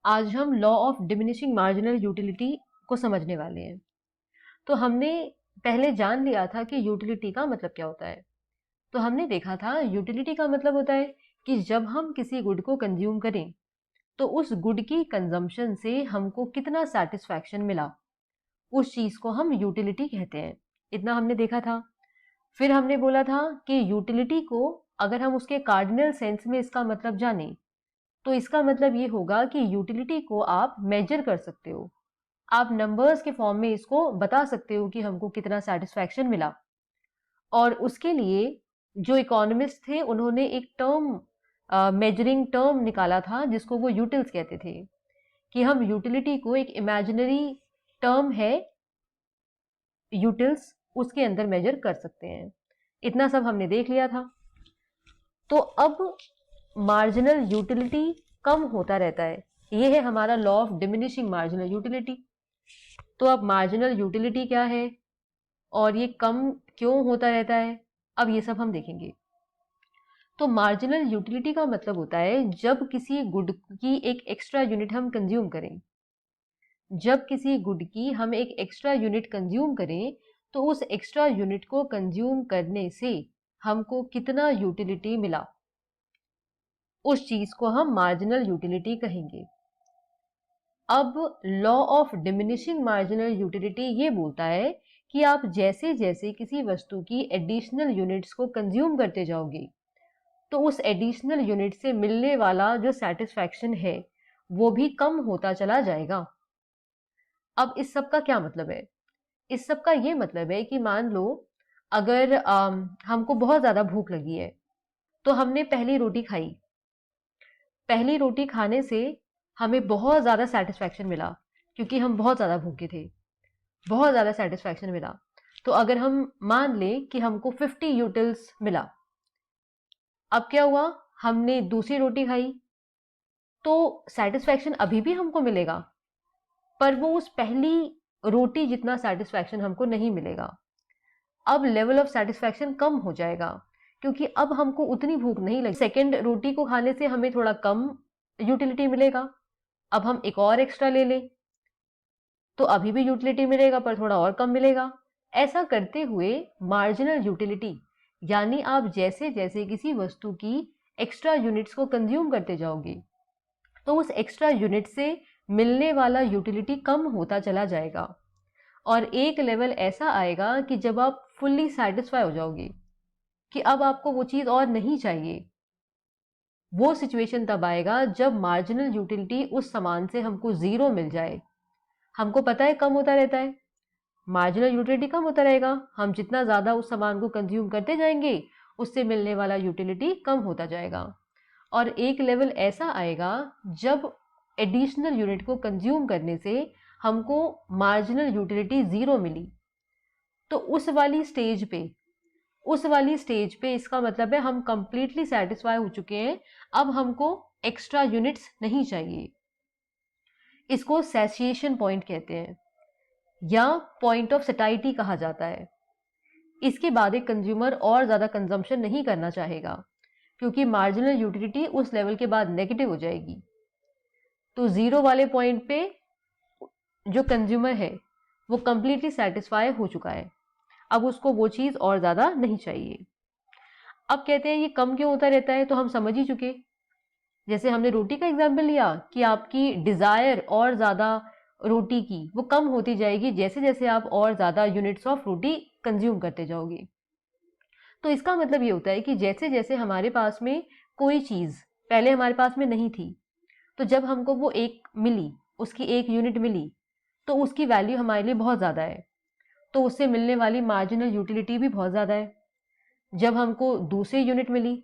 आज हम law of diminishing marginal utility को समझने वाले हैं। तो हमने पहले जान लिया था कि यूटिलिटी का मतलब क्या होता है। तो हमने देखा था यूटिलिटी का मतलब होता है कि जब हम किसी गुड को कंज्यूम करें तो उस गुड की कंजम्पशन से हमको कितना सेटिस्फैक्शन मिला, उस चीज को हम यूटिलिटी कहते हैं। इतना हमने देखा था। फिर हमने बोला था कि यूटिलिटी को अगर हम उसके कार्डिनल सेंस में इसका मतलब जानें तो इसका मतलब ये होगा कि यूटिलिटी को आप मेजर कर सकते हो, आप नंबर्स के फॉर्म में इसको बता सकते हो कि हमको कितना सेटिस्फैक्शन मिला। और उसके लिए जो इकोनॉमिस्ट थे उन्होंने एक टर्म, मेजरिंग टर्म निकाला था जिसको वो यूटिल्स कहते थे, कि हम यूटिलिटी को एक इमेजिनरी टर्म है यूटिल्स, उसके अंदर मेजर कर सकते हैं। इतना सब हमने देख लिया था। तो अब मार्जिनल यूटिलिटी कम होता रहता है, ये है हमारा law of diminishing marginal utility. तो अब मार्जिनल यूटिलिटी क्या है और ये कम क्यों होता रहता है, अब ये सब हम देखेंगे। तो मार्जिनल यूटिलिटी का मतलब होता है जब किसी गुड की एक एक्स्ट्रा यूनिट हम कंज्यूम करें, जब किसी गुड की हम एक एक्स्ट्रा यूनिट कंज्यूम करें तो उस एक्स्ट्रा यूनिट को कंज्यूम करने से हमको कितना यूटिलिटी मिला, उस चीज को हम मार्जिनल यूटिलिटी कहेंगे। अब law of diminishing marginal utility ये बोलता है कि आप जैसे जैसे किसी वस्तु की एडिशनल यूनिट्स को कंज्यूम करते जाओगे तो उस एडिशनल यूनिट से मिलने वाला जो सेटिस्फैक्शन है वो भी कम होता चला जाएगा। अब इस सब का क्या मतलब है? इस सब का ये मतलब है कि मान लो अगर हमको बहुत ज्यादा भूख लगी है तो हमने पहली रोटी खाई, पहली रोटी खाने से हमें बहुत ज़्यादा सेटिस्फैक्शन मिला क्योंकि हम बहुत ज़्यादा भूखे थे, बहुत ज़्यादा सेटिस्फैक्शन मिला। तो अगर हम मान लें कि हमको 50 यूटिल्स मिला, अब क्या हुआ, हमने दूसरी रोटी खाई तो सेटिस्फैक्शन अभी भी हमको मिलेगा पर वो उस पहली रोटी जितना सेटिस्फैक्शन हमको नहीं मिलेगा। अब लेवल ऑफ सेटिस्फैक्शन कम हो जाएगा क्योंकि अब हमको उतनी भूख नहीं लगी। सेकेंड रोटी को खाने से हमें थोड़ा कम यूटिलिटी मिलेगा, अब हम एक और एक्स्ट्रा ले लें तो अभी भी यूटिलिटी मिलेगा पर थोड़ा और कम मिलेगा। ऐसा करते हुए मार्जिनल यूटिलिटी, यानी आप जैसे जैसे किसी वस्तु की एक्स्ट्रा यूनिट्स को कंज्यूम करते जाओगे तो उस एक्स्ट्रा यूनिट से मिलने वाला यूटिलिटी कम होता चला जाएगा और एक लेवल ऐसा आएगा कि जब आप फुल्ली सेटिस्फाई हो जाओगे कि अब आपको वो चीज और नहीं चाहिए। वो सिचुएशन तब आएगा जब मार्जिनल यूटिलिटी उस सामान से हमको जीरो मिल जाए। हमको पता है कम होता रहता है, मार्जिनल यूटिलिटी कम होता रहेगा, हम जितना ज्यादा उस सामान को कंज्यूम करते जाएंगे उससे मिलने वाला यूटिलिटी कम होता जाएगा और एक लेवल ऐसा आएगा जब एडिशनल यूनिट को कंज्यूम करने से हमको मार्जिनल यूटिलिटी जीरो मिली। तो उस वाली स्टेज पे इसका मतलब है हम कंप्लीटली सेटिस्फाई हो चुके हैं, अब हमको एक्स्ट्रा यूनिट्स नहीं चाहिए। इसको सैटिस्फैक्शन पॉइंट कहते हैं या पॉइंट ऑफ सटाइटी कहा जाता है। इसके बाद एक कंज्यूमर और ज्यादा कंजम्पशन नहीं करना चाहेगा क्योंकि मार्जिनल यूटिलिटी उस लेवल के बाद नेगेटिव हो जाएगी। तो जीरो वाले पॉइंट पे जो कंज्यूमर है वो कंप्लीटली सेटिस्फाई हो चुका है, अब उसको वो चीज और ज्यादा नहीं चाहिए। अब कहते हैं ये कम क्यों होता रहता है, तो हम समझ ही चुके। जैसे हमने रोटी का एग्जाम्पल लिया कि आपकी डिजायर और ज्यादा रोटी की वो कम होती जाएगी जैसे जैसे आप और ज्यादा यूनिट्स ऑफ रोटी कंज्यूम करते जाओगे। तो इसका मतलब ये होता है कि जैसे जैसे हमारे पास में कोई चीज पहले हमारे पास में नहीं थी तो जब हमको वो एक मिली, उसकी एक यूनिट मिली तो उसकी वैल्यू हमारे लिए बहुत ज्यादा है, तो उससे मिलने वाली मार्जिनल यूटिलिटी भी बहुत ज्यादा है। जब हमको दूसरी यूनिट मिली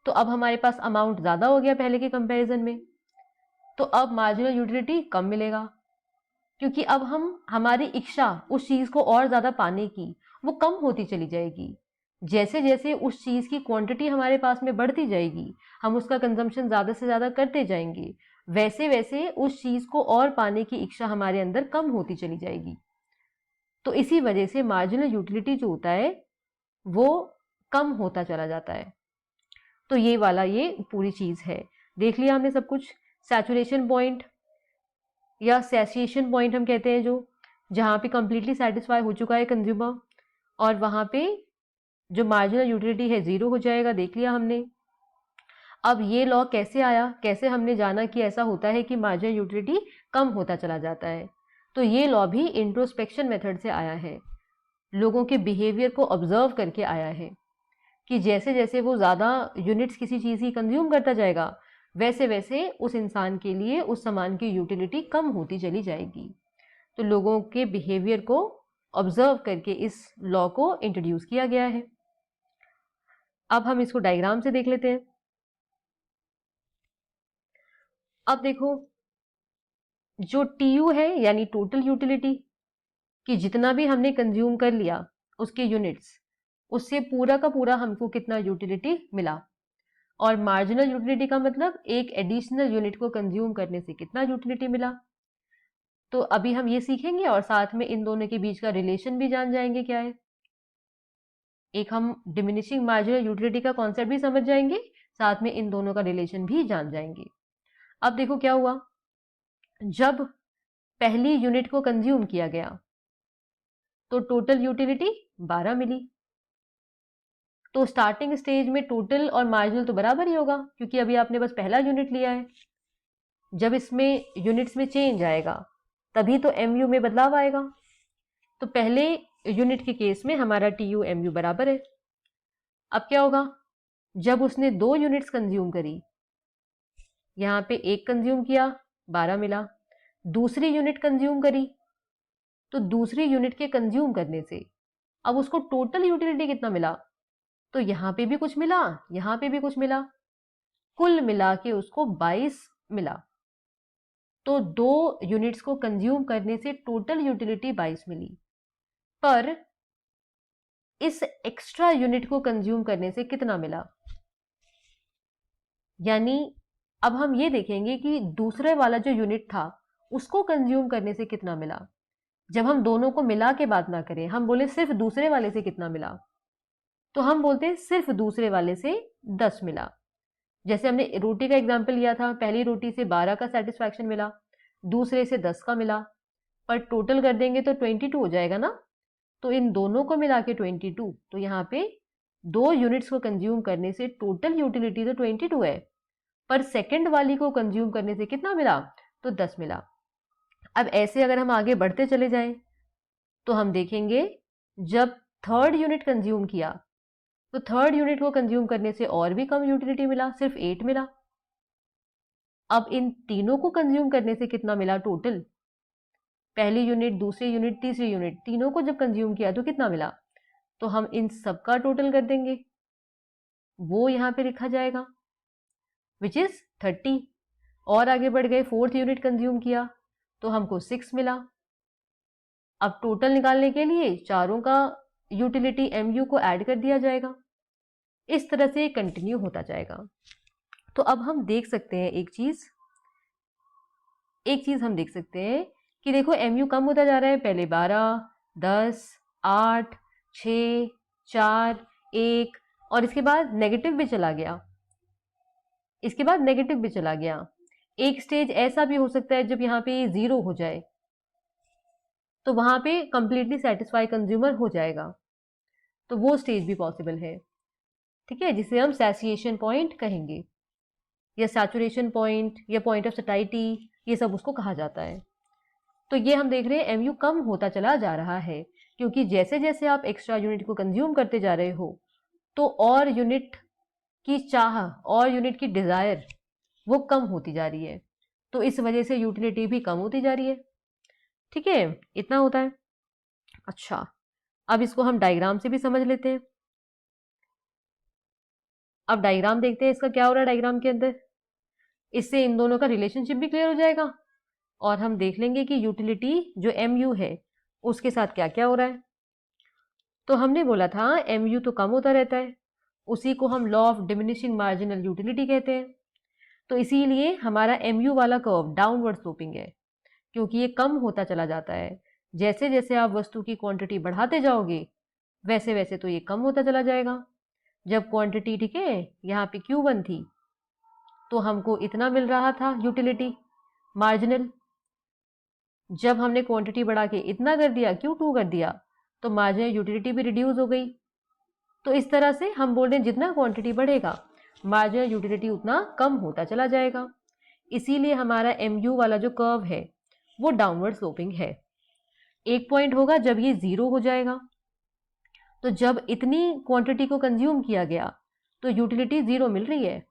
तो अब हमारे पास अमाउंट ज्यादा हो गया पहले के कंपैरिजन में, तो अब मार्जिनल यूटिलिटी कम मिलेगा क्योंकि अब हमारी इच्छा उस चीज को और ज्यादा पाने की वो कम होती चली जाएगी। जैसे जैसे उस चीज की क्वांटिटी हमारे पास में बढ़ती जाएगी, हम उसका कंजम्पशन ज्यादा से ज्यादा करते जाएंगे, वैसे वैसे उस चीज को और पाने की इच्छा हमारे अंदर कम होती चली जाएगी। तो इसी वजह से मार्जिनल यूटिलिटी जो होता है वो कम होता चला जाता है। तो ये वाला ये पूरी चीज है, देख लिया हमने सब कुछ। सैचुरेशन पॉइंट, या सैटिस्फैक्शन पॉइंट हम कहते हैं, जो जहाँ पे कंप्लीटली सेटिस्फाई हो चुका है कंज्यूमर, और वहाँ पे जो मार्जिनल यूटिलिटी है ज़ीरो हो जाएगा। देख लिया हमने। अब ये लॉ कैसे आया, कैसे हमने जाना कि ऐसा होता है कि मार्जिनल यूटिलिटी कम होता चला जाता है? तो ये लॉ भी इंट्रोस्पेक्शन मेथड से आया है, लोगों के बिहेवियर को ऑब्जर्व करके आया है कि जैसे जैसे वो ज़्यादा यूनिट्स किसी चीज़ की कंज्यूम करता जाएगा, वैसे वैसे उस इंसान के लिए उस सामान की यूटिलिटी कम होती चली जाएगी। तो लोगों के बिहेवियर को ऑब्जर्व करके इस लॉ को इंट्रोड्यूस किया गया है। अब हम इसको डायग्राम से देख लेते हैं। अब देखो, जो टीयू है यानी टोटल यूटिलिटी, कि जितना भी हमने कंज्यूम कर लिया उसके यूनिट्स, उससे पूरा का पूरा हमको कितना यूटिलिटी मिला। और मार्जिनल यूटिलिटी का मतलब एक एडिशनल यूनिट को कंज्यूम करने से कितना यूटिलिटी मिला। तो अभी हम ये सीखेंगे और साथ में इन दोनों के बीच का रिलेशन भी जान जाएंगे क्या है। एक हम डिमिनिशिंग मार्जिनल यूटिलिटी का कॉन्सेप्ट भी समझ जाएंगे, साथ में इन दोनों का रिलेशन भी जान जाएंगे। अब देखो क्या हुआ, जब पहली यूनिट को कंज्यूम किया गया तो टोटल यूटिलिटी 12 मिली। तो स्टार्टिंग स्टेज में टोटल और मार्जिनल तो बराबर ही होगा, क्योंकि अभी आपने बस पहला यूनिट लिया है। जब इसमें यूनिट्स में चेंज आएगा तभी तो एमयू में बदलाव आएगा। तो पहले यूनिट के केस में हमारा टीयू एमयू बराबर है। अब क्या होगा, जब उसने 2 यूनिट्स कंज्यूम करी, यहाँ पे एक कंज्यूम किया 12 मिला, दूसरी यूनिट कंज्यूम करी तो दूसरी यूनिट के कंज्यूम करने से अब उसको टोटल यूटिलिटी कितना मिला, तो यहाँ पे भी कुछ मिला, यहाँ पे भी कुछ मिला, कुल मिला के उसको 22 मिला। तो 2 यूनिट्स को कंज्यूम करने से टोटल यूटिलिटी 22 मिली, पर इस एक्स्ट्रा यूनिट को कंज्यूम करने से कितना मिला। यानी अब हम ये देखेंगे कि दूसरे वाला जो यूनिट था उसको कंज्यूम करने से कितना मिला। जब हम दोनों को मिला के बात ना करें, हम बोले सिर्फ दूसरे वाले से कितना मिला, तो हम बोलते हैं सिर्फ दूसरे वाले से 10 मिला। जैसे हमने रोटी का एग्जाम्पल लिया था, पहली रोटी से 12 का सेटिस्फैक्शन मिला, दूसरे से 10 का मिला, पर टोटल कर देंगे तो 22 हो जाएगा ना। तो इन दोनों को मिला के 22, तो यहाँ पे 2 यूनिट्स को कंज्यूम करने से टोटल यूटिलिटी तो 22 है, पर सेकंड वाली को कंज्यूम करने से कितना मिला, तो 10 मिला। अब ऐसे अगर हम आगे बढ़ते चले जाएं तो हम देखेंगे जब थर्ड यूनिट कंज्यूम किया तो थर्ड यूनिट को कंज्यूम करने से और भी कम यूटिलिटी मिला, सिर्फ 8 मिला। अब इन तीनों को कंज्यूम करने से कितना मिला टोटल, पहली यूनिट, दूसरी यूनिट, तीसरी यूनिट, तीनों को जब कंज्यूम किया तो कितना मिला, तो हम इन सबका टोटल कर देंगे, वो यहाँ पे लिखा जाएगा विच इज 30। और आगे बढ़ गए, फोर्थ यूनिट कंज्यूम किया तो हमको 6 मिला। अब टोटल निकालने के लिए चारों का यूटिलिटी एमयू को ऐड कर दिया जाएगा। इस तरह से कंटिन्यू होता जाएगा। तो अब हम देख सकते हैं एक चीज हम देख सकते हैं कि देखो एमयू कम होता जा रहा है। पहले 12, 10, 8, 6, 4, 1 और इसके बाद नेगेटिव भी चला गया, इसके बाद नेगेटिव भी चला गया। एक स्टेज ऐसा भी हो सकता है जब यहाँ पे 0 हो जाए, तो वहां पे कंप्लीटली सेटिस्फाई कंज्यूमर हो जाएगा, तो वो स्टेज भी पॉसिबल है। ठीक है, जिसे हम सैचुरेशन पॉइंट कहेंगे या सैचुरेशन पॉइंट या पॉइंट ऑफ सटाइटी, ये सब उसको कहा जाता है। तो ये हम देख रहे हैं एमयू कम होता चला जा रहा है, क्योंकि जैसे जैसे आप एक्स्ट्रा यूनिट को कंज्यूम करते जा रहे हो तो और यूनिट की चाह और यूनिट की डिजायर वो कम होती जा रही है, तो इस वजह से यूटिलिटी भी कम होती जा रही है। ठीक है, इतना होता है। अच्छा, अब इसको हम डायग्राम से भी समझ लेते हैं। अब डायग्राम देखते हैं इसका क्या हो रहा है डायग्राम के अंदर। इससे इन दोनों का रिलेशनशिप भी क्लियर हो जाएगा और हम देख लेंगे कि यूटिलिटी जो एमयू है उसके साथ क्या क्या हो रहा है। तो हमने बोला था एमयू तो कम होता रहता है, उसी को हम law of diminishing marginal utility कहते हैं। तो इसीलिए हमारा एमयू वाला कर्व डाउनवर्ड स्लोपिंग है, क्योंकि ये कम होता चला जाता है। जैसे जैसे आप वस्तु की क्वांटिटी बढ़ाते जाओगे वैसे वैसे तो ये कम होता चला जाएगा। जब क्वांटिटी, ठीक है, यहाँ पे Q1 थी तो हमको इतना मिल रहा था यूटिलिटी मार्जिनल, जब हमने क्वांटिटी बढ़ा के इतना कर दिया, Q2 कर दिया, तो मार्जिनल यूटिलिटी भी रिड्यूस हो गई। तो इस तरह से हम बोल रहे हैं जितना क्वांटिटी बढ़ेगा मार्जिनल यूटिलिटी उतना कम होता चला जाएगा। इसीलिए हमारा MU वाला जो कर्व है वो डाउनवर्ड स्लोपिंग है। एक पॉइंट होगा जब ये 0 हो जाएगा, तो जब इतनी क्वांटिटी को कंज्यूम किया गया तो यूटिलिटी 0 मिल रही है।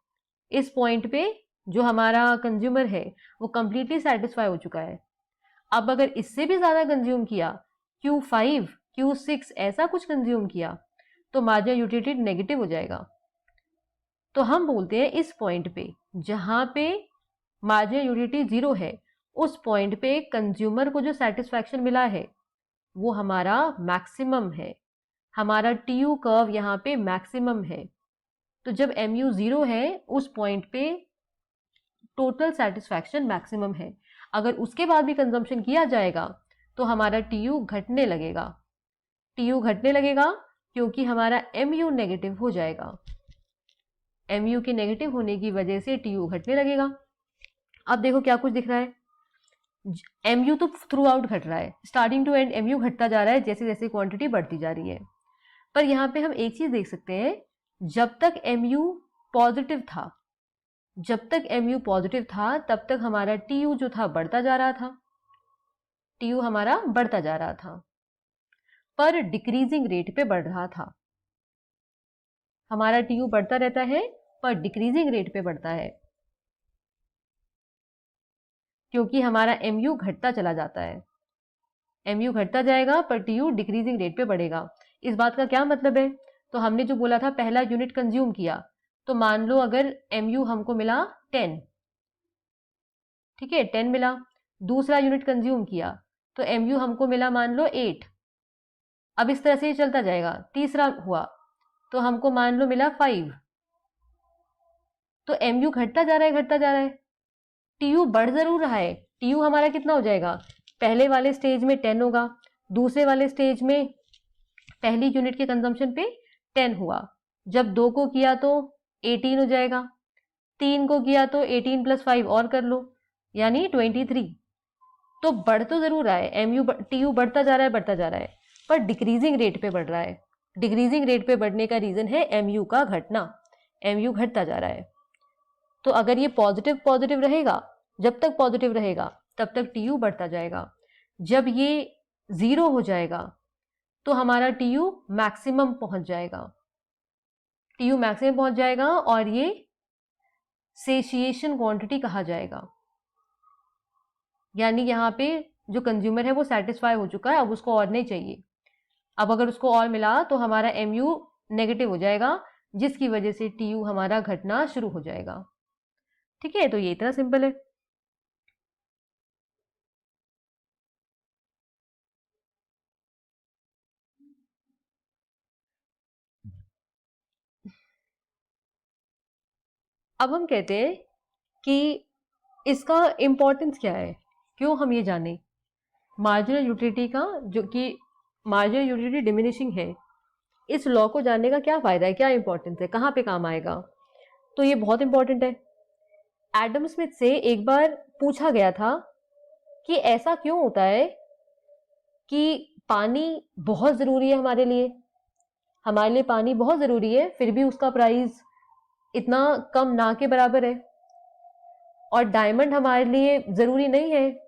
इस पॉइंट पे जो हमारा कंज्यूमर है वो कंप्लीटली सेटिस्फाई हो चुका है। अब अगर इससे भी ज़्यादा कंज्यूम किया, Q5, Q6 ऐसा कुछ कंज्यूम किया, तो मार्जिनल यूटिलिटी नेगेटिव हो जाएगा। तो हम बोलते हैं इस पॉइंट पे जहाँ पे मार्जिनल यूटिलिटी 0 है, उस पॉइंट पे कंज्यूमर को जो सेटिस्फैक्शन मिला है वो हमारा मैक्सिमम है। हमारा TU कर्व यहाँ पे मैक्सिमम है। तो जब MU 0 है उस पॉइंट पे टोटल सेटिस्फैक्शन मैक्सिमम है। अगर उसके बाद भी कंजम्पशन किया जाएगा तो हमारा TU घटने लगेगा। TU घटने लगेगा क्योंकि हमारा MU नेगेटिव हो जाएगा। MU के नेगेटिव होने की वजह से TU घटने लगेगा। अब देखो क्या कुछ दिख रहा है। MU तो थ्रू आउट घट रहा है, स्टार्टिंग टू एंड MU घटता जा रहा है जैसे जैसे क्वांटिटी बढ़ती जा रही है। पर यहाँ पे हम एक चीज देख सकते हैं, जब तक MU पॉजिटिव था, जब तक MU पॉजिटिव था तब तक हमारा TU जो था बढ़ता जा रहा था। TU हमारा बढ़ता जा रहा था पर डिक्रीजिंग रेट पे बढ़ रहा था। हमारा TU बढ़ता रहता है पर डिक्रीजिंग रेट पे बढ़ता है, क्योंकि हमारा MU घटता चला जाता है। MU घटता जाएगा पर TU डिक्रीजिंग रेट पे बढ़ेगा। इस बात का क्या मतलब है? तो हमने जो बोला था पहला यूनिट कंज्यूम किया, तो मान लो अगर MU हमको मिला 10, ठीक है 10 मिला। दूसरा यूनिट कंज्यूम किया तो MU हमको मिला मान लो 8। अब इस तरह से चलता जाएगा। तीसरा हुआ तो हमको मान लो मिला 5। तो MU घटता जा रहा है, घटता जा रहा है। TU बढ़ जरूर रहा है। TU हमारा कितना हो जाएगा? पहले वाले स्टेज में 10 होगा, दूसरे वाले स्टेज में पहली यूनिट के कंजम्पशन पे 10 हुआ। जब 2 को किया तो 18 हो जाएगा, 3 को किया तो 18 + 5 और कर लो यानी 23। तो बढ़ तो जरूर रहा है, TU बढ़ता जा रहा है, बढ़ता जा रहा है, पर डिक्रीजिंग रेट पे बढ़ रहा है। डिक्रीजिंग रेट पे बढ़ने का रीजन है MU का घटना। MU घटता जा रहा है। तो अगर ये पॉजिटिव पॉजिटिव रहेगा, जब तक पॉजिटिव रहेगा तब तक TU बढ़ता जाएगा। जब ये 0 हो जाएगा तो हमारा TU मैक्सिमम पहुंच जाएगा। TU मैक्सिमम पहुंच जाएगा और ये सेशिएशन क्वांटिटी कहा जाएगा। यानी यहाँ पे जो कंज्यूमर है वो सेटिस्फाई हो चुका है, अब उसको और नहीं चाहिए। अब अगर उसको और मिला तो हमारा MU नेगेटिव हो जाएगा, जिसकी वजह से TU हमारा घटना शुरू हो जाएगा। ठीक है, तो ये इतना सिंपल है। अब हम कहते हैं कि इसका इंपॉर्टेंस क्या है, क्यों हम ये जाने मार्जिनल यूटिलिटी का, जो कि मार्जिनल यूटिलिटी डिमिनिशिंग है, इस लॉ को जानने का क्या फायदा है, क्या इंपॉर्टेंस है, कहाँ पे काम आएगा। तो ये बहुत इंपॉर्टेंट है। एडम स्मिथ से एक बार पूछा गया था कि ऐसा क्यों होता है कि पानी बहुत जरूरी है हमारे लिए पानी बहुत जरूरी है, फिर भी उसका प्राइस इतना कम ना के बराबर है, और डायमंड हमारे लिए जरूरी नहीं है,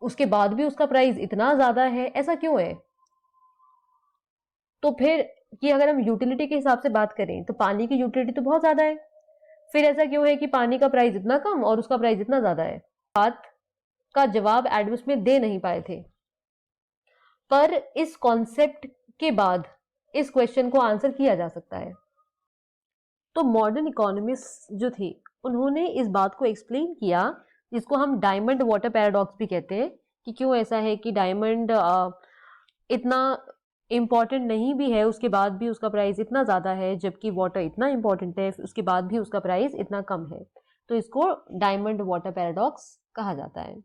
उसके बाद भी उसका प्राइस इतना ज्यादा है, ऐसा क्यों है? तो फिर कि अगर हम यूटिलिटी के हिसाब से बात करें तो पानी की यूटिलिटी तो बहुत ज्यादा है, फिर ऐसा क्यों है कि पानी का प्राइस इतना कम और उसका प्राइस इतना ज्यादा है? बात का जवाब एडम स्मिथ दे नहीं पाए थे, पर इस कॉन्सेप्ट के बाद इस क्वेश्चन को आंसर किया जा सकता है। तो मॉडर्न इकोनॉमिस्ट जो थे उन्होंने इस बात को एक्सप्लेन किया, जिसको हम डायमंड वाटर पैराडॉक्स भी कहते हैं, कि क्यों ऐसा है कि डायमंड इतना इम्पॉर्टेंट नहीं भी है, उसके बाद भी उसका प्राइस इतना ज़्यादा है, जबकि वाटर इतना इम्पॉर्टेंट है, उसके बाद भी उसका प्राइस इतना कम है। तो इसको डायमंड वाटर पैराडॉक्स कहा जाता है।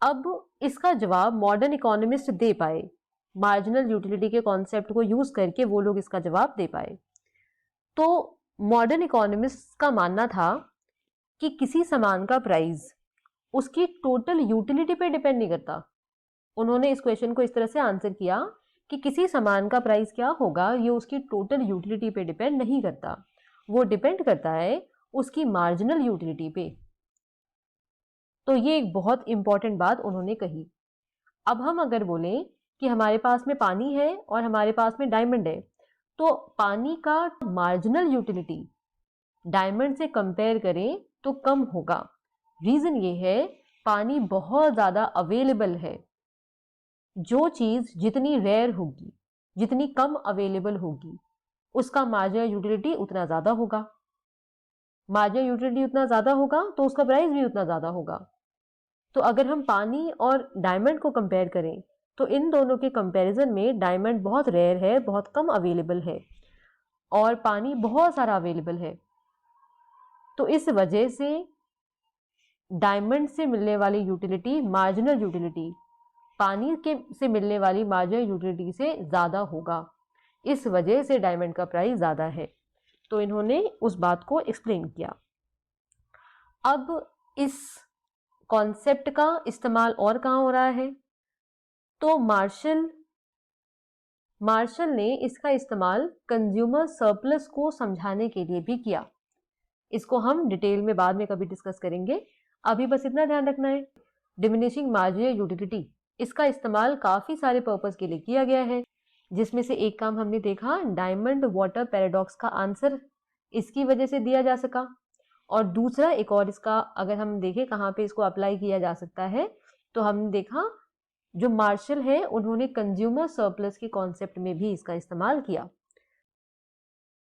अब इसका जवाब मॉडर्न इकोनॉमिस्ट दे पाए, मार्जिनल यूटिलिटी के कॉन्सेप्ट को यूज करके वो लोग इसका जवाब दे पाए। तो मॉडर्न इकोनॉमिस्ट का मानना था कि किसी सामान का प्राइस उसकी टोटल यूटिलिटी पे डिपेंड नहीं करता। उन्होंने इस क्वेश्चन को इस तरह से आंसर किया कि किसी सामान का प्राइस क्या होगा ये उसकी टोटल यूटिलिटी पे डिपेंड नहीं करता, वो डिपेंड करता है उसकी मार्जिनल यूटिलिटी पे। तो ये एक बहुत इंपॉर्टेंट बात उन्होंने कही। अब हम अगर बोलें कि हमारे पास में पानी है और हमारे पास में डायमंड है, तो पानी का मार्जिनल यूटिलिटी डायमंड से कंपेयर करें तो कम होगा। रीजन ये है, पानी बहुत ज्यादा अवेलेबल है। जो चीज जितनी रेयर होगी, जितनी कम अवेलेबल होगी, उसका मार्जिनल यूटिलिटी उतना ज्यादा होगा। मार्जिनल यूटिलिटी उतना ज्यादा होगा तो उसका प्राइस भी उतना ज्यादा होगा। तो अगर हम पानी और डायमंड को कंपेयर करें तो इन दोनों के कंपैरिजन में डायमंड बहुत रेयर है, बहुत कम अवेलेबल है, और पानी बहुत सारा अवेलेबल है। तो इस वजह से डायमंड से मिलने वाली यूटिलिटी, मार्जिनल यूटिलिटी, पानी के से मिलने वाली मार्जिनल यूटिलिटी से ज़्यादा होगा। इस वजह से डायमंड का प्राइस ज़्यादा है। तो इन्होंने उस बात को एक्सप्लेन किया। अब इस कॉन्सेप्ट का इस्तेमाल और कहाँ हो रहा है, तो मार्शल ने इसका इस्तेमाल कंज्यूमर सरप्लस को समझाने के लिए भी किया। इसको हम डिटेल में बाद में कभी डिस्कस करेंगे, अभी बस इतना ध्यान रखना है। डिमिनिशिंग मार्जिनल यूटिलिटी, इसका इस्तेमाल काफ़ी सारे पर्पस के लिए किया गया है, जिसमें से एक काम हमने देखा, डायमंड वाटर पैराडॉक्स का आंसर इसकी वजह से दिया जा सका। और दूसरा एक और इसका अगर हम देखें कहाँ पे इसको अप्लाई किया जा सकता है, तो हमने देखा जो मार्शल है उन्होंने कंज्यूमर सरप्लस के कॉन्सेप्ट में भी इसका इस्तेमाल किया।